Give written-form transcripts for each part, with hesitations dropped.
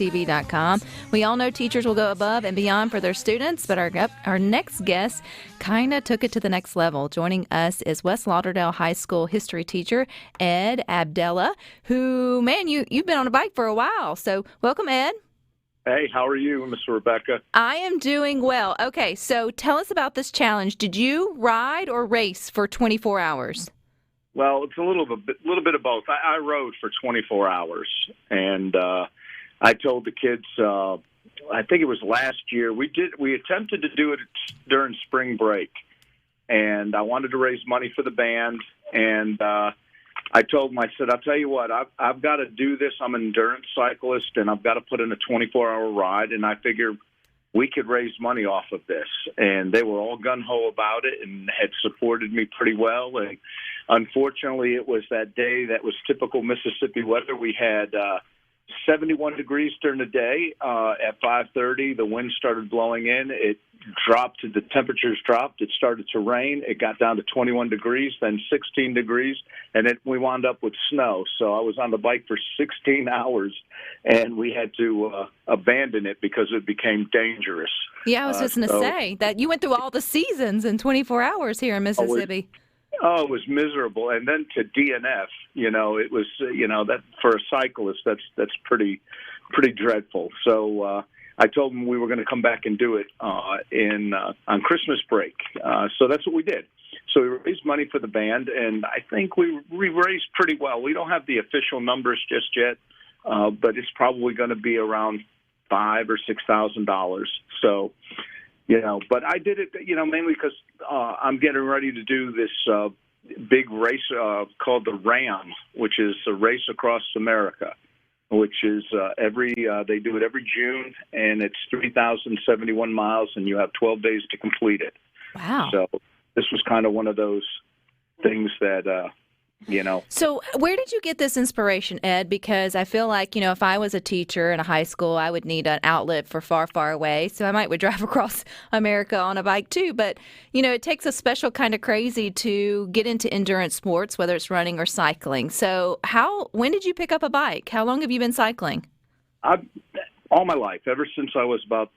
TV.com. We all know teachers will go above and beyond for their students, but our next guest kind of took it to the next level. Joining us is West Lauderdale High School history teacher Ed Abdella, who, man, you've been on a bike for a while. So welcome, Ed. Hey, how are you, Miss Rebecca? I am doing well. Okay, so tell us about this challenge. Did you ride or race for 24 hours? Well, it's a little bit of both. I rode for 24 hours, and I told the kids. I think it was last year. We attempted to do it during spring break, and I wanted to raise money for the band. And I told them, I said, I'll tell you what, I've got to do this. I'm an endurance cyclist, and I've got to put in a 24-hour ride, and I figure we could raise money off of this. And they were all gung-ho about it and had supported me pretty well. And unfortunately, it was that day that was typical Mississippi weather. We had 71 degrees during the day. At 5:30, the wind started blowing in. It dropped. The temperatures dropped. It started to rain. It got down to 21 degrees, then 16 degrees, and we wound up with snow. So I was on the bike for 16 hours, and we had to abandon it because it became dangerous. Yeah, I was just going to say that you went through all the seasons in 24 hours here in Mississippi. Oh, it was miserable. And then to DNF, it was, that for a cyclist, that's pretty dreadful. So I told them we were going to come back and do it on Christmas break. So that's what we did. So we raised money for the band, and I think we raised pretty well. We don't have the official numbers just yet, but it's probably going to be around $5,000 or $6,000. So, but I did it, mainly because I'm getting ready to do this big race called the RAM, which is a race across America, which is they do it every June, and it's 3,071 miles, and you have 12 days to complete it. Wow. So this was kind of one of those things that, So where did you get this inspiration, Ed? Because I feel like, if I was a teacher in a high school, I would need an outlet for far, far away. So I would drive across America on a bike too. But, it takes a special kind of crazy to get into endurance sports, whether it's running or cycling. So when did you pick up a bike? How long have you been cycling? All my life, ever since I was about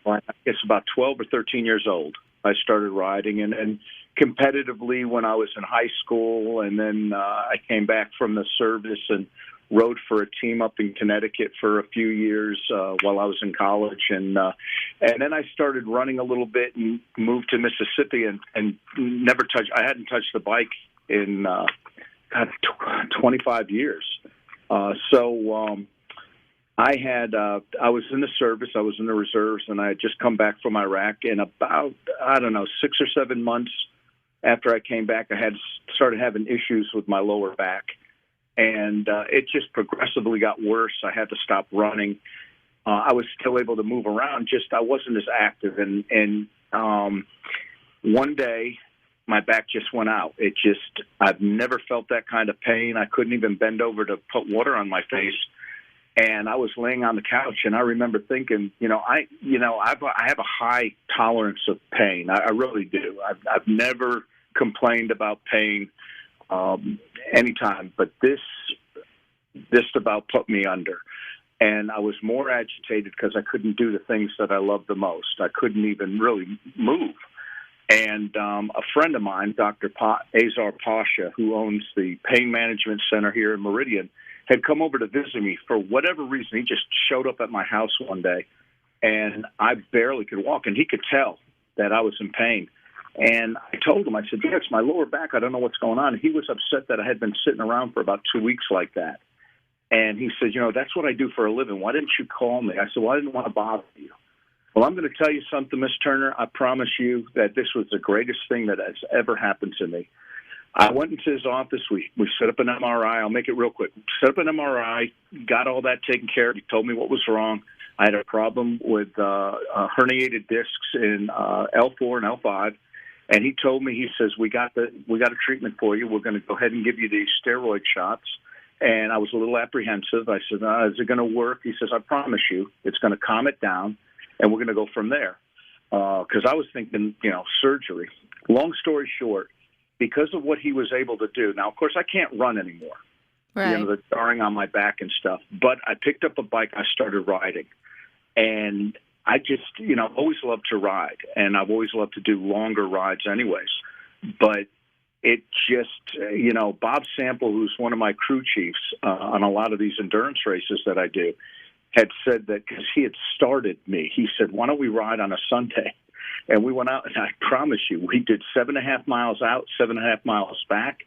12 or 13 years old, I started riding and competitively when I was in high school, and then I came back from the service and rode for a team up in Connecticut for a few years while I was in college, and then I started running a little bit and moved to Mississippi and I hadn't touched the bike in 25 years. I was in the service, I was in the reserves, and I had just come back from Iraq, and about, 6 or 7 months after I came back, I had started having issues with my lower back, and it just progressively got worse. I had to stop running. I was still able to move around, just I wasn't as active, and one day my back just went out. I've never felt that kind of pain. I couldn't even bend over to put water on my face. And I was laying on the couch, and I remember thinking, I have a high tolerance of pain. I really do. I've never complained about pain anytime, but this about put me under. And I was more agitated because I couldn't do the things that I love the most. I couldn't even really move. And a friend of mine, Dr. Azar Pasha, who owns the Pain Management Center here in Meridian, had come over to visit me for whatever reason. He just showed up at my house one day, and I barely could walk, and he could tell that I was in pain. And I told him, I said, yeah, it's my lower back. I don't know what's going on. And he was upset that I had been sitting around for about 2 weeks like that. And he said, that's what I do for a living. Why didn't you call me? I said, well, I didn't want to bother you. Well, I'm going to tell you something, Miss Turner. I promise you that this was the greatest thing that has ever happened to me. I went into his office. We set up an MRI. I'll make it real quick. Set up an MRI, got all that taken care of. He told me what was wrong. I had a problem with herniated discs in L4 and L5. And he told me, he says, we got a treatment for you. We're going to go ahead and give you these steroid shots. And I was a little apprehensive. I said, is it going to work? He says, I promise you, it's going to calm it down, and we're going to go from there. Because I was thinking, surgery. Long story short, because of what he was able to do. Now, of course, I can't run anymore. Right. the scarring on my back and stuff. But I picked up a bike. I started riding, and I just, I've always loved to ride, and I've always loved to do longer rides anyways. But it just, Bob Sample, who's one of my crew chiefs on a lot of these endurance races that I do, had said that because he had started me, he said, why don't we ride on a Sunday? And we went out, and I promise you, we did 7.5 miles out, 7.5 miles back,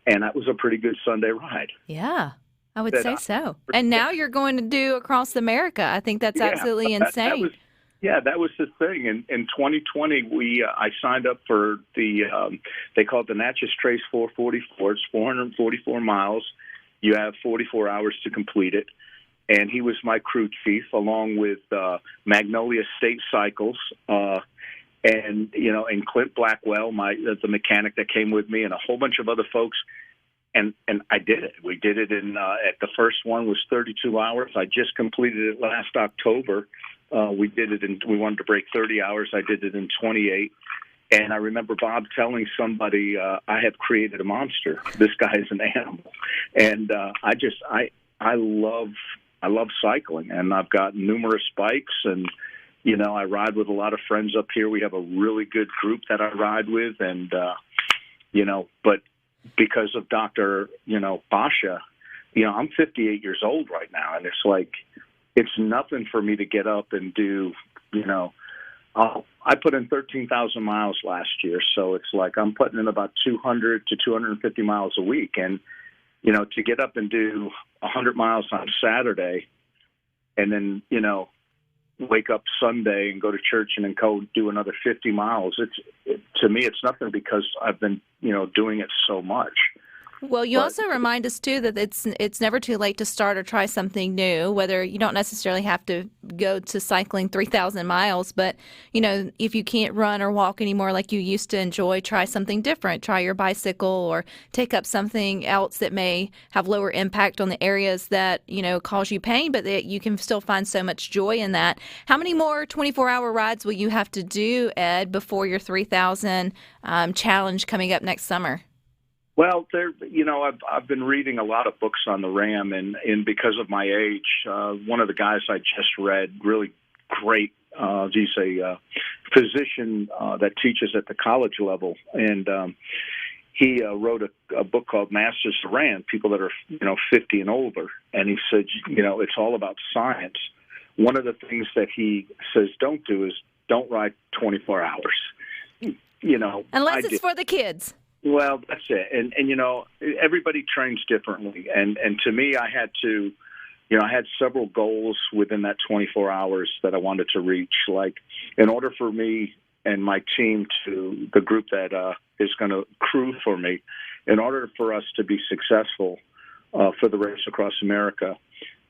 and that was a pretty good Sunday ride. Yeah, I would say so. And now you're going to do across America. I think that's absolutely insane. That was the thing. In 2020, I signed up for they call it the Natchez Trace 444. It's 444 miles. You have 44 hours to complete it. And he was my crew chief, along with Magnolia State Cycles, and Clint Blackwell, the mechanic that came with me, and a whole bunch of other folks. And I did it. We did it at the first one was 32 hours. I just completed it last October. We did it we wanted to break 30 hours. I did it in 28. And I remember Bob telling somebody, I have created a monster. This guy is an animal. And I love cycling, and I've got numerous bikes, and I ride with a lot of friends up here. We have a really good group that I ride with, and but because of Dr. Basha, I'm 58 years old right now, and it's like it's nothing for me to get up and do. I put in 13,000 miles last year, so it's like I'm putting in about 200 to 250 miles a week, and to get up and do 100 miles on Saturday and then, wake up Sunday and go to church and then go do another 50 miles, to me, it's nothing because I've been, doing it so much. Well, you also remind us, too, that it's never too late to start or try something new, whether you don't necessarily have to go to cycling 3,000 miles. But, if you can't run or walk anymore like you used to enjoy, try something different. Try your bicycle or take up something else that may have lower impact on the areas that, cause you pain, but that you can still find so much joy in that. How many more 24-hour rides will you have to do, Ed, before your 3,000 challenge coming up next summer? Well, I've been reading a lot of books on the RAM, and because of my age, one of the guys I just read, really great, he's a physician that teaches at the college level, and he wrote a book called Masters of RAM, people that are 50 and older, and he said, it's all about science. One of the things that he says don't do is don't ride 24 hours. Unless it's for the kids. Well, that's it. And everybody trains differently. And to me, I had to, I had several goals within that 24 hours that I wanted to reach. Like, in order for me and my team the group that is going to crew for me, in order for us to be successful for the race across America,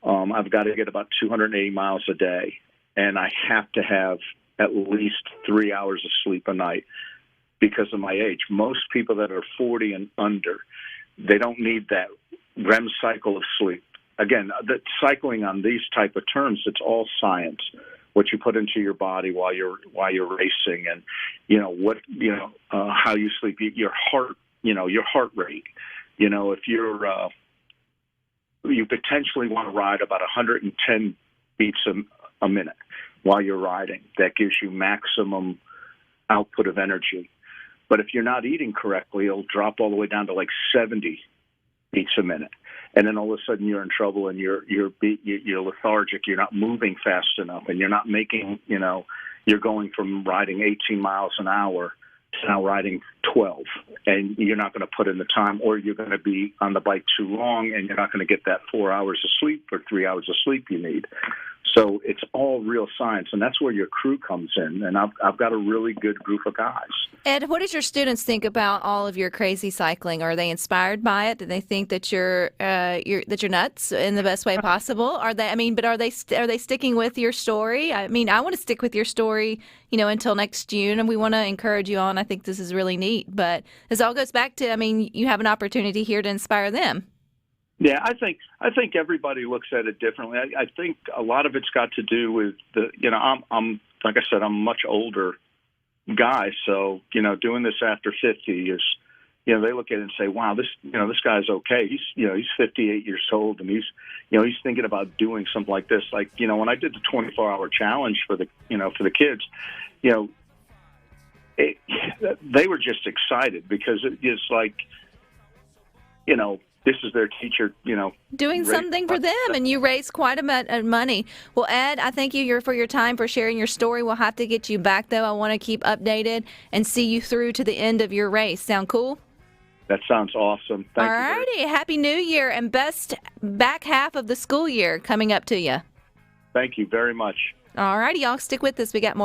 I've got to get about 280 miles a day. And I have to have at least 3 hours of sleep a night. Because of my age, most people that are 40 and under, they don't need that REM cycle of sleep. Again, the cycling on these type of terms, it's all science. What you put into your body while you're racing, and how you sleep, your heart, your heart rate. If you potentially want to ride about 110 beats a minute while you're riding. That gives you maximum output of energy. But if you're not eating correctly, it'll drop all the way down to like 70 beats a minute. And then all of a sudden you're in trouble, and you're lethargic. You're not moving fast enough, and you're not making, you're going from riding 18 miles an hour to now riding 12. And you're not going to put in the time, or you're going to be on the bike too long, and you're not going to get that 4 hours of sleep or 3 hours of sleep you need. So it's all real science, and that's where your crew comes in. And I've got a really good group of guys. Ed, what does your students think about all of your crazy cycling? Are they inspired by it? Do they think that you're nuts in the best way possible? Are they sticking with your story? I mean, I want to stick with your story, until next June, and we want to encourage you on. I think this is really neat. But this all goes back to, you have an opportunity here to inspire them. Yeah, I think everybody looks at it differently. I think a lot of it's got to do with I'm like I said, I'm a much older guy, so doing this after 50 is, they look at it and say, wow, this guy's okay. He's 58 years old, and he's thinking about doing something like this. Like, when I did the 24-hour challenge for the kids, they were just excited because it's like, this is their teacher, doing something for them, and you raised quite a bit of money. Well, Ed, I thank you for your time, for sharing your story. We'll have to get you back, though. I want to keep updated and see you through to the end of your race. Sound cool? That sounds awesome. Thank you. All righty. Happy New Year and best back half of the school year coming up to you. Thank you very much. All righty, y'all. Stick with us. We got more.